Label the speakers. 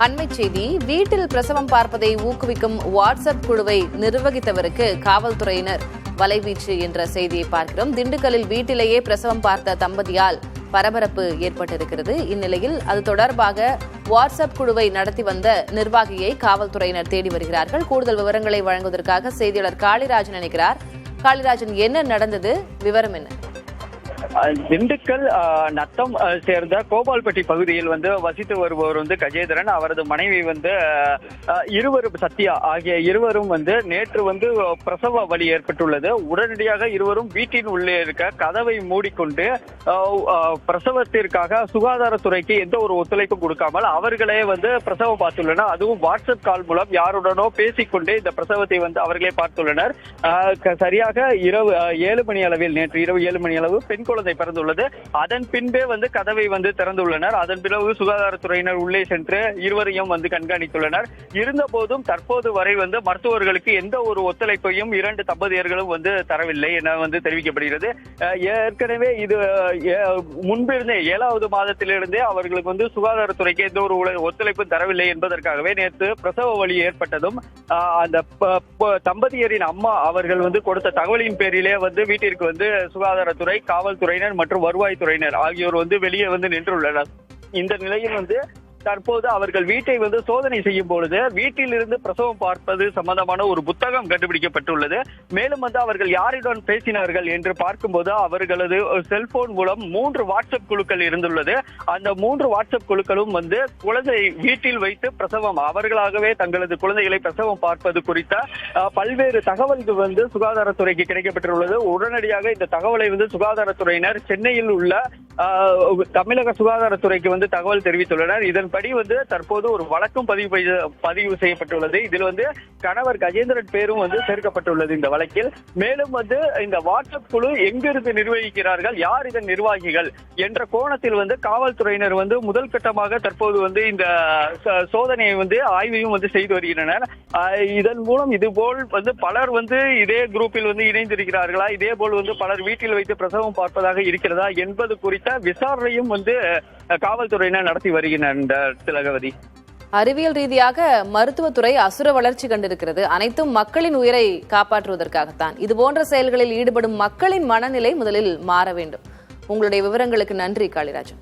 Speaker 1: அண்மைச் செய்தி. வீட்டில் பிரசவம் பார்ப்பதை ஊக்குவிக்கும் வாட்ஸ்அப் குழுவை நிர்வகித்தவருக்கு காவல்துறையினர் வலைவீச்சு என்ற செய்தியை பார்க்கிறோம். திண்டுக்கல்லில் வீட்டிலேயே பிரசவம் பார்த்த தம்பதியால் பரபரப்பு ஏற்பட்டிருக்கிறது. இந்நிலையில் அது தொடர்பாக வாட்ஸ்அப் குழுவை நடத்தி வந்த நிர்வாகியை காவல்துறையினர் தேடி வருகிறார்கள். கூடுதல் விவரங்களை வழங்குவதற்காக செய்தியாளர் காளிராஜன் இணைக்கிறார். காளிராஜன், என்ன நடந்தது? விவரம் என்ன?
Speaker 2: திண்டுக்கல் நத்தம் சேர்ந்த கோபால்பட்டி பகுதியில் வசித்து வருபவர் கஜேந்திரன், அவரது மனைவி இருவரும் சத்யா ஆகிய இருவரும் நேற்று பிரசவ வலி ஏற்பட்டுள்ளது. உடனடியாக இருவரும் வீட்டின் உள்ளே இருக்க கதவை மூடிக்கொண்டு பிரசவத்திற்காக சுகாதாரத்துறைக்கு எந்த ஒரு ஒத்துழைப்பும் கொடுக்காமல் அவர்களே பிரசவம் பார்த்துள்ளனர். அதுவும் வாட்ஸ்அப் கால் மூலம் யாருடனோ பேசிக்கொண்டே இந்த பிரசவத்தை அவர்களே பார்த்துள்ளனர். சரியாக இரவு 7 மணி அளவில், நேற்று இரவு 7 மணி அளவு பெண் குழந்தை பிறந்துள்ளது. அதன் பின்பே கதவை திறந்துள்ளனர். அதன் பிறகு சுகாதாரத்துறையினர் உள்ளே சென்று இருவரையும் கண்காணித்துள்ளனர். இருந்த போதும் தற்போது வரை மருத்துவர்களுக்கு எந்த ஒரு ஒத்துழைப்பையும் இரண்டு தம்பதியர்களும் தரவில்லை என தெரிவிக்கப்படுகிறது. ஏற்கனவே இது முன்பிருந்தே 7வது மாதத்திலிருந்தே அவர்களுக்கு சுகாதாரத்துறைக்கு எந்த ஒரு ஒத்துழைப்பும் தரவில்லை என்பதற்காகவே நேற்று பிரசவ வலி ஏற்பட்டதும் அந்த தம்பதியரின் அம்மா அவர்கள் கொடுத்த தகவலின் பேரிலே வீட்டிற்கு சுகாதாரத்துறை, காவல்துறையினர் மற்றும் வருவாய்த்துறையினர் ஆகியோர் வெளியே நின்றுள்ளனர். இந்த நிலையில் தற்போது அவர்கள் வீட்டை சோதனை செய்யும் பொழுது வீட்டில் இருந்து பிரசவம் பார்ப்பது சம்பந்தமான ஒரு புத்தகம் கண்டுபிடிக்கப்பட்டுள்ளது. மேலும் அவர்கள் யாரிடம் பேசினார்கள் என்று பார்க்கும்போது அவர்களது செல்போன் மூலம் 3 வாட்ஸ்அப் குழுக்கள் இருந்துள்ளது. அந்த 3 வாட்ஸ்அப் குழுக்களும் குழந்தை வீட்டில் வைத்து பிரசவம், அவர்களாகவே தங்களது குழந்தைகளை பிரசவம் பார்ப்பது குறித்த பல்வேறு தகவல்கள் சுகாதாரத்துறைக்கு கிடைக்கப்பட்டுள்ளது. உடனடியாக இந்த தகவலை சுகாதாரத்துறையினர் சென்னையில் உள்ள தமிழக சுகாதாரத்துறைக்கு தகவல் தெரிவித்துள்ளனர். இதன்படி தற்போது ஒரு வழக்கும் பதிவு செய்யப்பட்டுள்ளது. இதில் கணவர் கஜேந்திரன் பேரும் சேர்க்கப்பட்டுள்ளது இந்த வழக்கில். மேலும் இந்த வாட்ஸ்அப் குழு எங்கிருந்து நிர்வகிக்கிறார்கள், யார் இதன் நிர்வாகிகள் என்ற கோணத்தில் காவல்துறையினர் முதல் கட்டமாக தற்போது இந்த சோதனையை ஆய்வையும் செய்து வருகின்றனர். இதன் மூலம் இதுபோல் பலர் இதே குரூப்பில் இணைந்திருக்கிறார்களா, இதே போல் பலர் வீட்டில் வைத்து பிரசவம் பார்ப்பதாக இருக்கிறதா என்பது குறித்த விசாரணையும் காவல்துறையினர் நடத்தி வருகின்றனர். திலகவதி,
Speaker 1: அறிவியல் ரீதியாக மருத்துவத்துறை அசுர வளர்ச்சி கண்டிருக்கிறது. அனைத்தும் மக்களின் உயிரை காப்பாற்றுவதற்காகத்தான். இதுபோன்ற செயல்களில் ஈடுபடும் மக்களின் மனநிலை முதலில் மாற வேண்டும். உங்களுடைய விவரங்களுக்கு நன்றி காளிராஜன்.